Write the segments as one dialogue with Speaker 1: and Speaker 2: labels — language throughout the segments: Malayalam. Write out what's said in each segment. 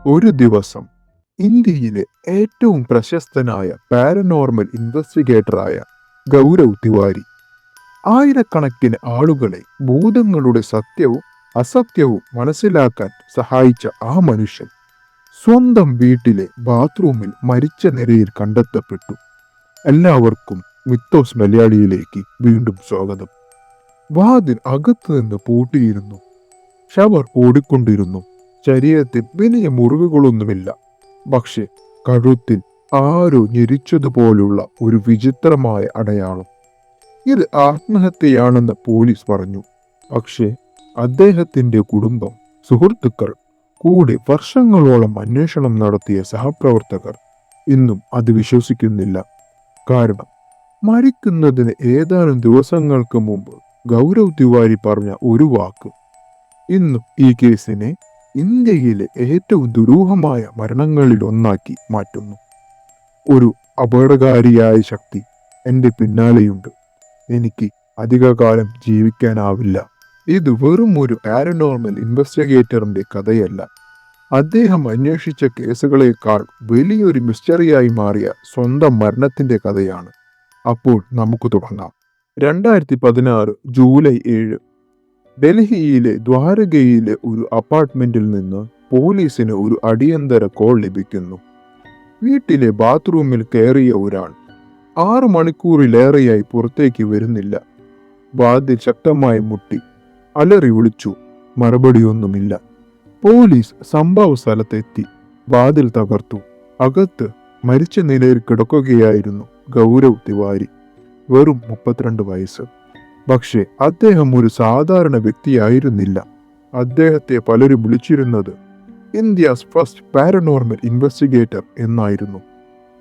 Speaker 1: ഒരു ദിവസം ഇന്ത്യയിലെ ഏറ്റവും പ്രശസ്തനായ പാരനോർമൽ ഇൻവെസ്റ്റിഗേറ്ററായ ഗൗരവ് തിവാരി ആയിരക്കണക്കിന് ആളുകളെ ഭൂതങ്ങളുടെ സത്യവും അസത്യവും മനസ്സിലാക്കാൻ സഹായിച്ച ആ മനുഷ്യൻ സ്വന്തം വീട്ടിലെ ബാത്റൂമിൽ മരിച്ച നിലയിൽ കണ്ടെത്തപ്പെട്ടു. എല്ലാവർക്കും മിത്തോസ് മലയാളിയിലേക്ക് വീണ്ടും സ്വാഗതം. വാതിൽ അകത്തുനിന്ന് പൂട്ടിയിരുന്നു. ഷവർ ഓടിക്കൊണ്ടിരുന്നു. ശരീരത്തിൽ വലിയ മുറിവുകളൊന്നുമില്ല. പക്ഷെ കഴുത്തിൽ ആരോ ഞെരിച്ചതുപോലുള്ള ഒരു വിചിത്രമായ അടയാളം. ഇത് ആത്മഹത്യയാണെന്ന് പോലീസ് പറഞ്ഞു. പക്ഷേ അദ്ദേഹത്തിന്റെ കുടുംബം, സുഹൃത്തുക്കൾ, കൂടെ വർഷങ്ങളോളം അന്വേഷണം നടത്തിയ സഹപ്രവർത്തകർ ഇന്നും അത് വിശ്വസിക്കുന്നില്ല. കാരണം മരിക്കുന്നതിന് ഏതാനും ദിവസങ്ങൾക്ക് മുമ്പ് ഗൗരവ് തിവാരി പറഞ്ഞ ഒരു വാക്ക് ഇന്നും ഈ കേസിനെ ഇന്ത്യയിലെ ഏറ്റവും ദുരൂഹമായ മരണങ്ങളിൽ ഒന്നാക്കി മാറ്റുന്നു. ഒരു അപകടകാരിയായ ശക്തി എൻ്റെ പിന്നാലെയുണ്ട്. എനിക്ക് അധികകാലം ജീവിക്കാനാവില്ല. ഇത് വെറും ഒരു പാരനോർമൽ ഇൻവെസ്റ്റിഗേറ്ററിന്റെ കഥയല്ല. അദ്ദേഹം അന്വേഷിച്ച കേസുകളേക്കാൾ വലിയൊരു മിസ്റ്ററിയായി മാറിയ സ്വന്തം മരണത്തിന്റെ കഥയാണ്. അപ്പോൾ നമുക്ക് തുടങ്ങാം. 2016 ജൂലൈ 7 ഡൽഹിയിലെ ദ്വാരകയിലെ ഒരു അപ്പാർട്ട്മെന്റിൽ നിന്ന് പോലീസിന് ഒരു അടിയന്തര കോൾ ലഭിക്കുന്നു. വീട്ടിലെ ബാത്റൂമിൽ കയറിയ ഒരാൾ 6 മണിക്കൂറിലേറെയായി പുറത്തേക്ക് വരുന്നില്ല. വാതിൽ ശക്തമായി മുട്ടി. അലറി വിളിച്ചു. മറുപടിയൊന്നുമില്ല. പോലീസ് സംഭവ സ്ഥലത്തെത്തി. വാതിൽ തകർത്തു. അകത്ത് മരിച്ച നിലയിൽ കിടക്കുകയായിരുന്നു ഗൗരവ് തിവാരി. വെറും 32 വയസ്സ്. പക്ഷേ അദ്ദേഹം ഒരു സാധാരണ വ്യക്തിയായിരുന്നില്ല. അദ്ദേഹത്തെ പലരും വിളിച്ചിരുന്നത് ഇന്ത്യസ് ഫസ്റ്റ് പാരനോർമൽ ഇൻവെസ്റ്റിഗേറ്റർ എന്നായിരുന്നു.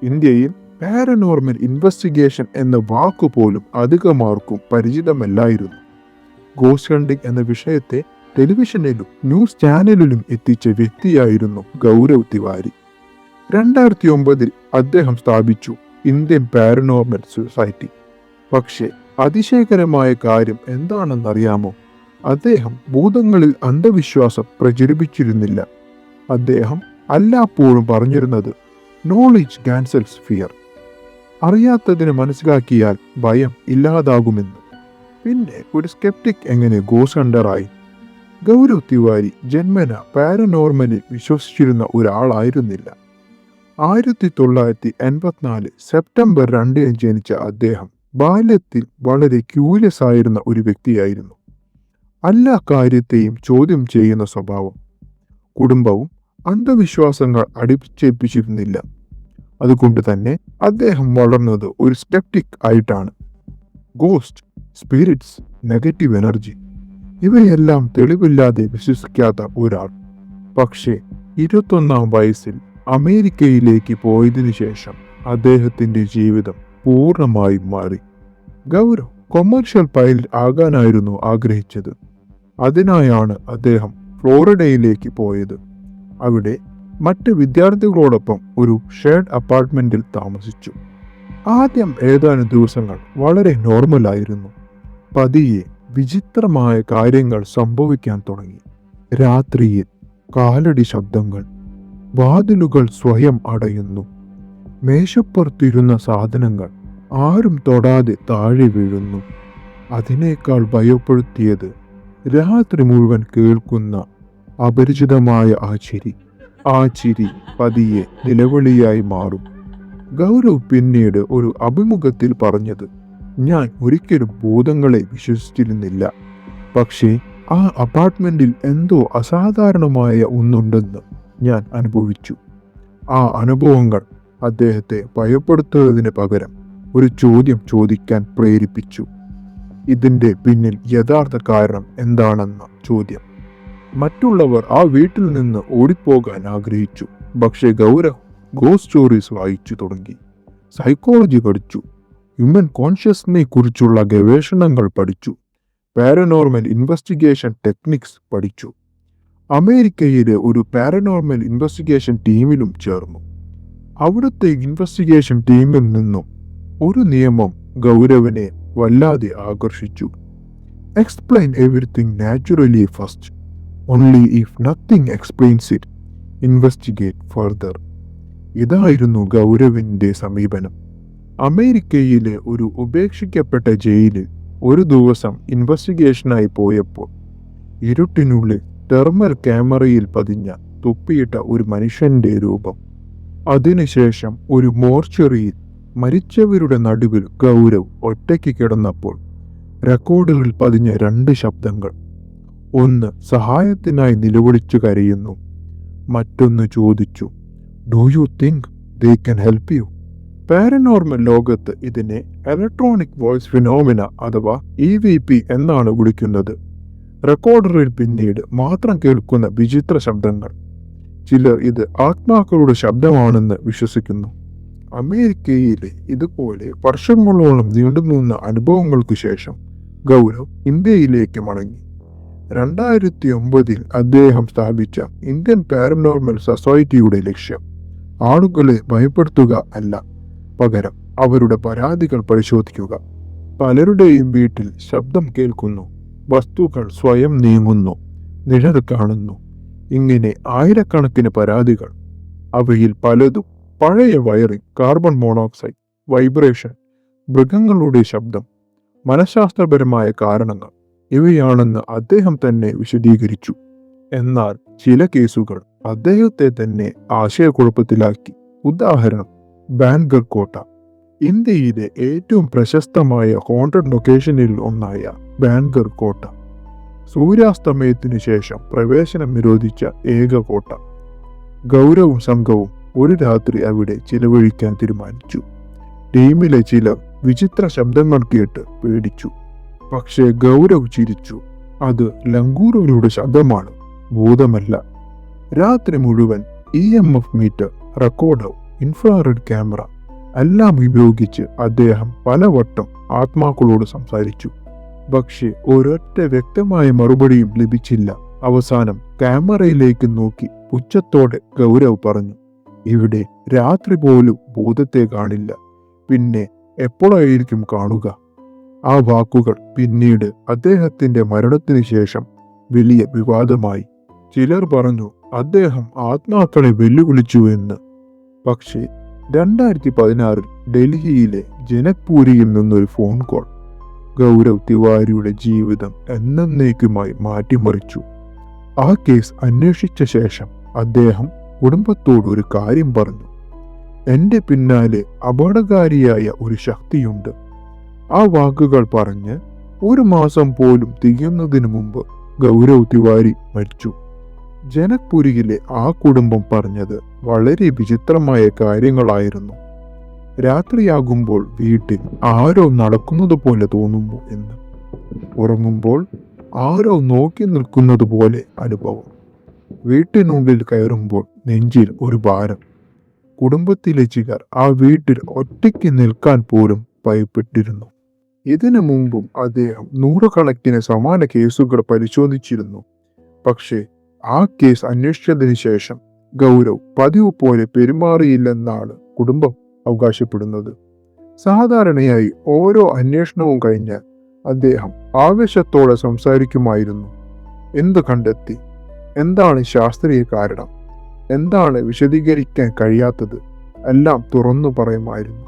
Speaker 1: ഇന്ത്യയിൽ പാരനോർമൽ ഇൻവെസ്റ്റിഗേഷൻ എന്ന വാക്കുപോലും അധികമാർക്കും പരിചിതമല്ലായിരുന്നു. ഗോസ്റ്റ് ഹണ്ടിംഗ് എന്ന വിഷയത്തെ ടെലിവിഷനിലും ന്യൂസ് ചാനലിലും എത്തിച്ച വ്യക്തിയായിരുന്നു ഗൗരവ് തിവാരി. 2009 അദ്ദേഹം സ്ഥാപിച്ചു ഇന്ത്യൻ പാരനോർമൽ സൊസൈറ്റി. പക്ഷേ അതിശയകരമായ കാര്യം എന്താണെന്നറിയാമോ? അദ്ദേഹം ഭൂതങ്ങളിൽ അന്ധവിശ്വാസം പ്രചരിപ്പിച്ചിരുന്നില്ല. അദ്ദേഹം എല്ലായ്പ്പോഴും പറഞ്ഞിരുന്നത് നോളജ് ക്യാൻസൽസ് ഫിയർ. അറിയാത്തതിന് മനസ്സിലാക്കിയാൽ ഭയം ഇല്ലാതാകുമെന്ന്. പിന്നെ ഒരു സ്കെപ്റ്റിക് എങ്ങനെ ഗോസ്റ്റ് ഹണ്ടറായി? ഗൗരവ് തിവാരി ജന്മന പാരനോർമലിൽ വിശ്വസിച്ചിരുന്ന ഒരാളായിരുന്നില്ല. 1984 സെപ്റ്റംബർ 2 ജനിച്ച അദ്ദേഹം ബാല്യത്തിൽ വളരെ ക്യൂരിയസ് ആയിരുന്ന ഒരു വ്യക്തിയായിരുന്നു. എല്ലാ കാര്യത്തെയും ചോദ്യം ചെയ്യുന്ന സ്വഭാവം. കുടുംബവും അന്ധവിശ്വാസങ്ങൾ അടിച്ചേൽപ്പിച്ചിരുന്നില്ല. അതുകൊണ്ട് തന്നെ അദ്ദേഹം വളർന്നത് ഒരു സ്കെപ്റ്റിക് ആയിട്ടാണ്. ഗോസ്റ്റ്, സ്പിരിറ്റ്സ്, നെഗറ്റീവ് എനർജി ഇവയെല്ലാം തെളിവില്ലാതെ വിശ്വസിക്കാത്ത ഒരാൾ. പക്ഷേ 21-ാം വയസ്സിൽ അമേരിക്കയിലേക്ക് പോയതിനു ശേഷം അദ്ദേഹത്തിന്റെ ജീവിതം പൂർണ്ണമായും മാറി. ഗൗരവ് കൊമേഴ്ഷ്യൽ പൈലറ്റ് ആകാനായിരുന്നു ആഗ്രഹിച്ചത്. അതിനായാണ് അദ്ദേഹം ഫ്ലോറിഡയിലേക്ക് പോയത്. അവിടെ മറ്റ് വിദ്യാർത്ഥികളോടൊപ്പം ഒരു ഷെയർഡ് അപ്പാർട്ട്മെന്റിൽ താമസിച്ചു. ആദ്യം ഏതാനും ദിവസങ്ങൾ വളരെ നോർമലായിരുന്നു. പതിയെ വിചിത്രമായ കാര്യങ്ങൾ സംഭവിക്കാൻ തുടങ്ങി. രാത്രിയിൽ കാലടി ശബ്ദങ്ങൾ, വാതിലുകൾ സ്വയം അടയുന്നു, മേശപ്പുറത്തിരുന്ന സാധനങ്ങൾ ആരും തൊടാതെ താഴെ വീഴുന്നു. അതിനേക്കാൾ ഭയപ്പെടുത്തിയത് രാത്രി മുഴുവൻ കേൾക്കുന്ന അപരിചിതമായ ആ ചിരി പതിയെ നിലവിളിയായി മാറും. ഗൗരവ് പിന്നീട് ഒരു അഭിമുഖത്തിൽ പറഞ്ഞത്, ഞാൻ ഒരിക്കലും ഭൂതങ്ങളെ വിശ്വസിച്ചിരുന്നില്ല. പക്ഷേ ആ അപ്പാർട്ട്മെന്റിൽ എന്തോ അസാധാരണമായ ഒന്നുണ്ടെന്ന് ഞാൻ അനുഭവിച്ചു. ആ അനുഭവങ്ങൾ അദ്ദേഹത്തെ ഭയപ്പെടുത്തുന്നതിന് പകരം ഒരു ചോദ്യം ചോദിക്കാൻ പ്രേരിപ്പിച്ചു. ഇതിന്റെ പിന്നിൽ യഥാർത്ഥ കാരണം എന്താണെന്ന ചോദ്യം. മറ്റുള്ളവർ ആ വീട്ടിൽ നിന്ന് ഓടിപ്പോകാൻ ആഗ്രഹിച്ചു. പക്ഷേ ഗൗരവ് ഗോസ്റ്റ് സ്റ്റോറീസ് വായിച്ചു തുടങ്ങി. സൈക്കോളജി പഠിച്ചു. ഹ്യൂമൻ കോൺഷ്യസ്നെ കുറിച്ചുള്ള ഗവേഷണങ്ങൾ പഠിച്ചു. പാരനോർമൽ ഇൻവെസ്റ്റിഗേഷൻ ടെക്നിക്സ് പഠിച്ചു. അമേരിക്കയിലെ ഒരു പാരനോർമൽ ഇൻവെസ്റ്റിഗേഷൻ ടീമിലും ചേർന്നു. അവിടുത്തെ ഇൻവെസ്റ്റിഗേഷൻ ടീമിൽ നിന്നും ഒരു നിയമം ഗൗരവിനെ വല്ലാതെ ആകർഷിച്ചു. Explain everything naturally first, only if nothing explains it. Investigate further. ഇതായിരുന്നു ഗൗരവിന്റെ സമീപനം. അമേരിക്കയിലെ ഒരു ഉപേക്ഷിക്കപ്പെട്ട ജയിലിൽ ഒരു ദിവസം ഇൻവെസ്റ്റിഗേഷനായി പോയപ്പോൾ ഇരുട്ടിനുള്ളിൽ തെർമൽ ക്യാമറയിൽ പതിഞ്ഞ തുപ്പിയിട്ട ഒരു മനുഷ്യന്റെ രൂപം. അതിനുശേഷം ഒരു മോർച്ചറിയിൽ മരിച്ചവരുടെ നടുവിൽ ഗൗരവ് ഒറ്റയ്ക്ക് കിടന്നപ്പോൾ റെക്കോർഡുകളിൽ പതിഞ്ഞ 2 ശബ്ദങ്ങൾ. ഒന്ന് സഹായത്തിനായി നിലവിളിച്ചു കരയുന്നു, മറ്റൊന്ന് ചോദിച്ചു, do you think they can help you? Paranormal ലോകത്ത് ഇതിനെ ഇലക്ട്രോണിക് വോയിസ് ഫിനോമിന അഥവാ EVP എന്നാണ് വിളിക്കുന്നത്. റെക്കോർഡറിൽ പിന്നീട് മാത്രം കേൾക്കുന്ന വിചിത്ര ശബ്ദങ്ങൾ. ചിലർ ഇത് ആത്മാക്കളുടെ ശബ്ദമാണെന്ന് വിശ്വസിക്കുന്നു. അമേരിക്കയിലെ ഇതുപോലെ വർഷങ്ങളോളം നീണ്ടുനിന്ന അനുഭവങ്ങൾക്ക് ശേഷം ഗൗരവ് ഇന്ത്യയിലേക്ക് മടങ്ങി. 2009 അദ്ദേഹം സ്ഥാപിച്ച ഇന്ത്യൻ പാരനോർമൽ സൊസൈറ്റിയുടെ ലക്ഷ്യം ആളുകളെ ഭയപ്പെടുത്തുക അല്ല, പകരം അവരുടെ പരാതികൾ പരിശോധിക്കുക. പലരുടെയും വീട്ടിൽ ശബ്ദം കേൾക്കുന്നു, വസ്തുക്കൾ സ്വയം നീങ്ങുന്നു, നിഴൽ കാണുന്നു, ഇങ്ങനെ ആയിരക്കണക്കിന് പരാതികൾ. അവയിൽ പലതും പഴയ വയറിംഗ്, കാർബൺ മോണോക്സൈഡ്, വൈബ്രേഷൻ, മൃഗങ്ങളുടെ ശബ്ദം, മനഃശാസ്ത്രപരമായ കാരണങ്ങൾ ഇവയാണെന്ന് അദ്ദേഹം തന്നെ വിശദീകരിച്ചു. എന്നാൽ ചില കേസുകൾ അദ്ദേഹത്തെ തന്നെ ആശയക്കുഴപ്പത്തിലാക്കി. ഉദാഹരണം, ബാൻഗർ കോട്ട. ഇന്ത്യയിലെ ഏറ്റവും പ്രശസ്തമായ ഹോണ്ടഡ് ലൊക്കേഷനിൽ ഒന്നായ ബാൻഗർ കോട്ട സൂര്യാസ്തമയത്തിനു ശേഷം പ്രവേശനം നിരോധിച്ച ഏക കോട്ട. ഗൗരവും സംഘവും ഒരു രാത്രി അവിടെ ചിലവഴിക്കാൻ തീരുമാനിച്ചു. ടീമിലെ ചിലർ വിചിത്ര ശബ്ദങ്ങൾ കേട്ട് പേടിച്ചു. പക്ഷേ ഗൗരവ് ചിരിച്ചു. അത് ലങ്കൂറുകളുടെ ശബ്ദമാണ്, ഭൂതമല്ല. രാത്രി മുഴുവൻ EMF meter, recorder, infrared camera എല്ലാം ഉപയോഗിച്ച് അദ്ദേഹം പലവട്ടം ആത്മാക്കളോട് സംസാരിച്ചു. പക്ഷെ ഒരൊറ്റ വ്യക്തമായ മറുപടിയും ലഭിച്ചില്ല. അവസാനം ക്യാമറയിലേക്ക് നോക്കി പുച്ഛത്തോടെ ഗൗരവ് പറഞ്ഞു, ഇവിടെ രാത്രി പോലും ഭൂതത്തെ കാണില്ല, പിന്നെ എപ്പോഴായിരിക്കും കാണുക? ആ വാക്കുകൾ പിന്നീട് അദ്ദേഹത്തിന്റെ മരണത്തിന് ശേഷം വലിയ വിവാദമായി. ചിലർ പറഞ്ഞു അദ്ദേഹം ആത്മാക്കളെ വെല്ലുവിളിച്ചു എന്ന്. പക്ഷേ 2016 ഡൽഹിയിലെ ജനക്പൂരിയിൽ നിന്നൊരു ഫോൺ കോൾ ഗൗരവ് തിവാരിയുടെ ജീവിതം എന്നേക്കുമായി മാറ്റിമറിച്ചു. ആ കേസ് അന്വേഷിച്ച ശേഷം അദ്ദേഹം കുടുംബത്തോട് ഒരു കാര്യം പറഞ്ഞു, എന്റെ പിന്നാലെ അപകടകാരിയായ ഒരു ശക്തിയുണ്ട്. ആ വാക്കുകൾ പറഞ്ഞ് 1 മാസം പോലും തികയുന്നതിന് മുമ്പ് ഗൗരവ് തിവാരി മരിച്ചു. ജനക്പുരിയിലെ ആ കുടുംബം പറഞ്ഞത് വളരെ വിചിത്രമായ കാര്യങ്ങളായിരുന്നു. രാത്രിയാകുമ്പോൾ വീട്ടിൽ ആരോ നടക്കുന്നത് പോലെ തോന്നുന്നു എന്ന്, ഉറങ്ങുമ്പോൾ ആരോ നോക്കി നിൽക്കുന്നത് പോലെ അനുഭവം, വീട്ടിനുള്ളിൽ കയറുമ്പോൾ നെഞ്ചിൽ ഒരു ഭാരം. കുടുംബത്തിലെ ചിലർ ആ വീട്ടിൽ ഒറ്റയ്ക്ക് നിൽക്കാൻ പോലും ഭയപ്പെട്ടിരുന്നു. ഇതിനു മുമ്പും അദ്ദേഹം 100 കണക്കിന് സമാന കേസുകൾ പരിശോധിച്ചിരുന്നു. പക്ഷേ ആ കേസ് അന്വേഷിച്ചതിന് ശേഷം ഗൗരവ് പതിവ് പോലെ പെരുമാറിയില്ലെന്നാണ് കുടുംബം അവകാശപ്പെടുന്നത്. സാധാരണയായി ഓരോ അന്വേഷണവും കഴിഞ്ഞാൽ അദ്ദേഹം ആവേശത്തോടെ സംസാരിക്കുമായിരുന്നു. എന്തു കണ്ടെത്തി, എന്താണ് ശാസ്ത്രീയ കാരണം, എന്താണ് വിശദീകരിക്കാൻ കഴിയാത്തത്, എല്ലാം തുറന്നു പറയുമായിരുന്നു.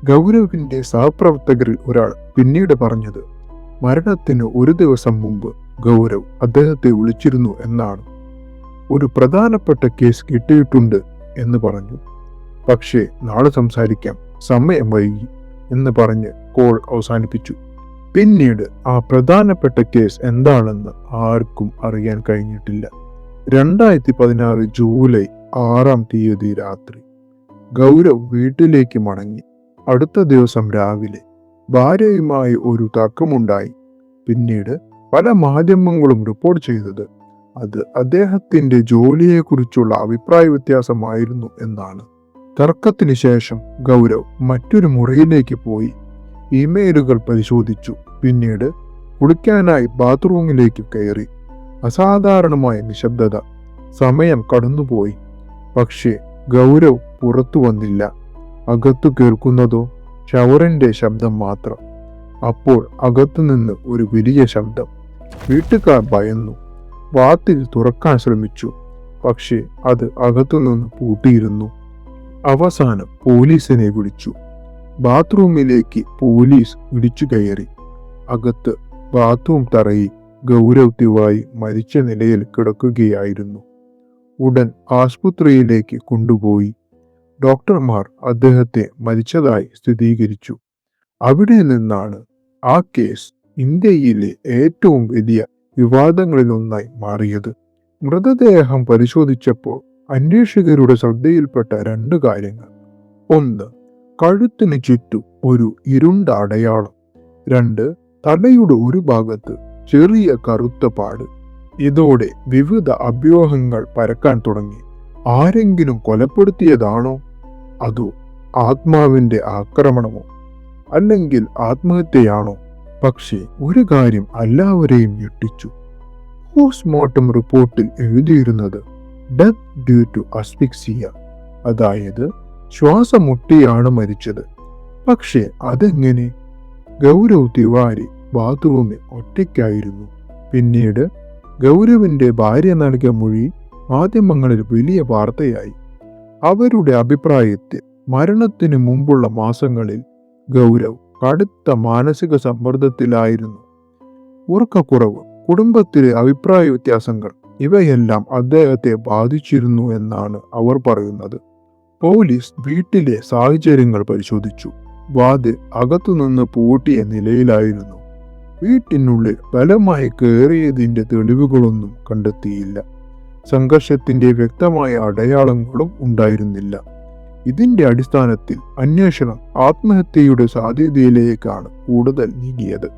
Speaker 1: ഗൗരവിന്റെ സഹപ്രവർത്തകരിൽ ഒരാൾ പിന്നീട് പറഞ്ഞത് മരണത്തിന് 1 ദിവസം മുമ്പ് ഗൗരവ് അദ്ദേഹത്തെ വിളിച്ചിരുന്നു എന്നാണ്. ഒരു പ്രധാനപ്പെട്ട കേസ് കിട്ടിയിട്ടുണ്ട് എന്ന് പറഞ്ഞു. പക്ഷേ നാളെ സംസാരിക്കാം, സമയം വൈകി എന്ന് പറഞ്ഞ് കോൾ അവസാനിപ്പിച്ചു. പിന്നീട് ആ പ്രധാനപ്പെട്ട കേസ് എന്താണെന്ന് ആർക്കും അറിയാൻ കഴിഞ്ഞിട്ടില്ല. 2016 ജൂലൈ 6 രാത്രി ഗൗരവ് വീട്ടിലേക്ക് മടങ്ങി. അടുത്ത ദിവസം രാവിലെ ഭാര്യയുമായി ഒരു തർക്കമുണ്ടായി. പിന്നീട് പല മാധ്യമങ്ങളും റിപ്പോർട്ട് ചെയ്തത് അത് അദ്ദേഹത്തിന്റെ ജോലിയെക്കുറിച്ചുള്ള അഭിപ്രായ വ്യത്യാസമായിരുന്നു എന്നാണ്. തർക്കത്തിന് ശേഷം ഗൗരവ് മറ്റൊരു മുറിയിലേക്ക് പോയി ഇമെയിലുകൾ പരിശോധിച്ചു. പിന്നീട് കുളിക്കാനായി ബാത്റൂമിലേക്ക് കയറി. അസാധാരണമായ നിശബ്ദത. സമയം കടന്നുപോയി. പക്ഷേ ഗൗരവ് പുറത്തു വന്നില്ല. അകത്തു കേൾക്കുന്നതോ ഷവറിന്റെ ശബ്ദം മാത്രം. അപ്പോൾ അകത്തുനിന്ന് ഒരു വലിയ ശബ്ദം. വീട്ടുകാർ ഭയന്നു. വാതിൽ തുറക്കാൻ ശ്രമിച്ചു. പക്ഷേ അത് അകത്തുനിന്ന് പൂട്ടിയിരുന്നു. അവസാനം പോലീസിനെ വിളിച്ചു. ബാത്റൂമിലേക്ക് പോലീസ് ഇടിച്ചു കയറി. അകത്ത് ബാത്റൂം തറയിൽ ഗൗരവ് തിവാരി മരിച്ച നിലയിൽ കിടക്കുകയായിരുന്നു. ഉടൻ ആശുപത്രിയിലേക്ക് കൊണ്ടുപോയി. ഡോക്ടർമാർ അദ്ദേഹത്തെ മരിച്ചതായി സ്ഥിരീകരിച്ചു. അവിടെ നിന്നാണ് ആ കേസ് ഇന്ത്യയിലെ ഏറ്റവും വലിയ വിവാദങ്ങളിലൊന്നായി മാറിയത്. മൃതദേഹം പരിശോധിച്ചപ്പോൾ അന്വേഷകരുടെ ശ്രദ്ധയിൽപ്പെട്ട 2 കാര്യങ്ങൾ. 1. കഴുത്തിന് ചുറ്റും ഒരു ഇരുണ്ട അടയാളം. 2. തലയുടെ ഒരു ഭാഗത്ത് ചെറിയ കറുത്ത പാട്. ഇതോടെ വിവിധ അഭ്യൂഹങ്ങൾ പരക്കാൻ തുടങ്ങി. ആരെങ്കിലും കൊലപ്പെടുത്തിയതാണോ? അതോ ആത്മാവിന്റെ ആക്രമണമോ? അല്ലെങ്കിൽ ആത്മഹത്യയാണോ? പക്ഷേ ഒരു കാര്യം എല്ലാവരെയും ഞെട്ടിച്ചു. പോസ്റ്റ്മോർട്ടം റിപ്പോർട്ടിൽ എഴുതിയിരുന്നത് ഡെത്ത് ഡ്യൂ ടു അസ്ഫിക്സിയ, അതായത് ശ്വാസം മുട്ടിയാണ് മരിച്ചത്. പക്ഷേ അതെങ്ങനെ? ഗൗരവ് തിവാരി ബാത്റൂമിൽ ഒറ്റയ്ക്കായിരുന്നു. പിന്നീട് ഗൗരവിന്റെ ഭാര്യ നൽകിയ മൊഴി മാധ്യമങ്ങളിൽ വലിയ വാർത്തയായി. അവരുടെ അഭിപ്രായത്തിൽ മരണത്തിന് മുമ്പുള്ള മാസങ്ങളിൽ ഗൗരവ് കടുത്ത മാനസിക സമ്മർദ്ദത്തിലായിരുന്നു. ഉറക്കക്കുറവ്, കുടുംബത്തിലെ അഭിപ്രായ വ്യത്യാസങ്ങൾ ഇവയെല്ലാം അദ്ദേഹത്തെ ബാധിച്ചിരുന്നു എന്നാണ് അവർ പറയുന്നത്. പോലീസ് വീട്ടിലെ സാഹചര്യങ്ങൾ പരിശോധിച്ചു. വാതിൽ അകത്തുനിന്ന് പൂട്ടിയ നിലയിലായിരുന്നു. വീട്ടിനുള്ളിൽ ബലമായി കയറിയതിന്റെ തെളിവുകളൊന്നും കണ്ടെത്തിയില്ല. സംഘർഷത്തിന്റെ വ്യക്തമായ അടയാളങ്ങളും ഉണ്ടായിരുന്നില്ല. ഇതിന്റെ അടിസ്ഥാനത്തിൽ അന്വേഷണം ആത്മഹത്യയുടെ സാധ്യതയിലേക്കാണ് കൂടുതൽ നീങ്ങിയത്.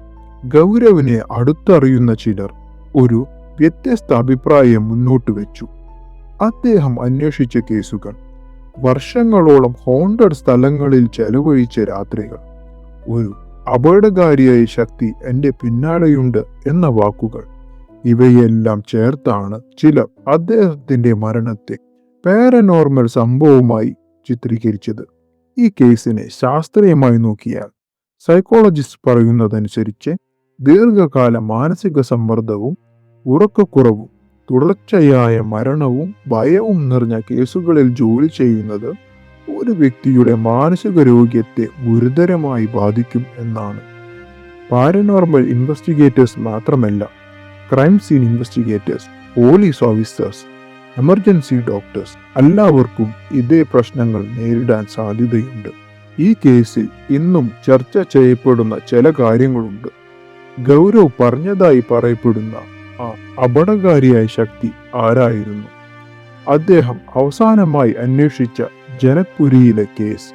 Speaker 1: ഗൗരവിനെ അടുത്തറിയുന്ന ചിലർ ഒരു വ്യത്യസ്ത അഭിപ്രായം മുന്നോട്ട് വെച്ചു. അദ്ദേഹം അന്വേഷിച്ച കേസുകൾ, വർഷങ്ങളോളം ഹോണ്ടഡ് സ്ഥലങ്ങളിൽ ചെലവഴിച്ച രാത്രികൾ, ഒരു അപകടകാരിയായ ശക്തി എന്റെ പിന്നാലെയുണ്ട് എന്ന വാക്കുകൾ, ഇവയെല്ലാം ചേർത്താണ് ചിലർ അദ്ദേഹത്തിന്റെ മരണത്തെ പാരനോർമൽ സംഭവമായി ചിത്രീകരിച്ചത്. ഈ കേസിനെ ശാസ്ത്രീയമായി നോക്കിയാൽ സൈക്കോളജിസ്റ്റ് പറയുന്നതനുസരിച്ച് ദീർഘകാല മാനസിക സമ്മർദ്ദവും ഉറക്കക്കുറവും തുടർച്ചയായ മരണവും ഭയവും നിറഞ്ഞ കേസുകളിൽ ജോലി ചെയ്യുന്നത് ഒരു വ്യക്തിയുടെ മാനസികാരോഗ്യത്തെ ഗുരുതരമായി ബാധിക്കും എന്നാണ്. പാരനോർമൽ ഇൻവെസ്റ്റിഗേറ്റേഴ്സ് മാത്രമല്ല, crime scene investigators, police officers, emergency doctors എല്ലാവർക്കും ഇതേ പ്രശ്നങ്ങൾ നേരിടാൻ സാധ്യതയുണ്ട്. ഈ കേസിൽ ഇന്നും ചർച്ച ചെയ്യപ്പെടുന്ന ചില കാര്യങ്ങളുണ്ട്. ഗൗരവ് പറഞ്ഞതായി പറയപ്പെടുന്ന ആ അപകടകാരിയായ ശക്തി ആരായിരുന്നു? അദ്ദേഹം അവസാനമായി അന്വേഷിച്ച ജനക്പുരിയിലെ കേസ്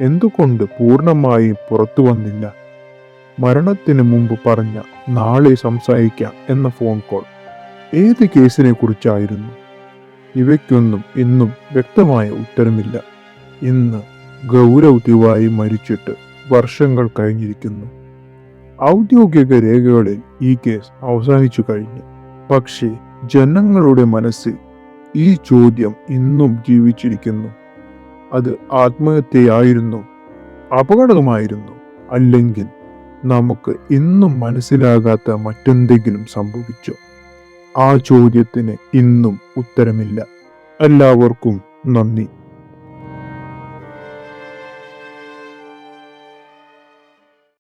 Speaker 1: എന്തുകൊണ്ട് പൂർണ്ണമായും പുറത്തു വന്നില്ല? മരണത്തിന് മുമ്പ് പറഞ്ഞ നാളെ സംസാരിക്കാം എന്ന ഫോൺ കോൾ ഏത് കേസിനെ കുറിച്ചായിരുന്നു? ഇവയ്ക്കൊന്നും ഇന്നും വ്യക്തമായ ഉത്തരമില്ല. ഇന്ന് ഗൗരവ് തിവാരി മരിച്ചിട്ട് വർഷങ്ങൾ കഴിഞ്ഞിരിക്കുന്നു. ഔദ്യോഗിക രേഖകളിൽ ഈ കേസ് അവസാനിച്ചു കഴിഞ്ഞു. പക്ഷേ ജനങ്ങളുടെ മനസ്സിൽ ഈ ചോദ്യം ഇന്നും ജീവിച്ചിരിക്കുന്നു. അത് ആത്മഹത്യയായിരുന്നു, അപകടമായിരുന്നു, അല്ലെങ്കിൽ നമുക്ക് ഇന്നും മനസ്സിലാകാത്ത മറ്റെന്തെങ്കിലും സംഭവിച്ചോ? ആ ചോദ്യത്തിന് ഇന്നും ഉത്തരമില്ല. എല്ലാവർക്കും നന്ദി.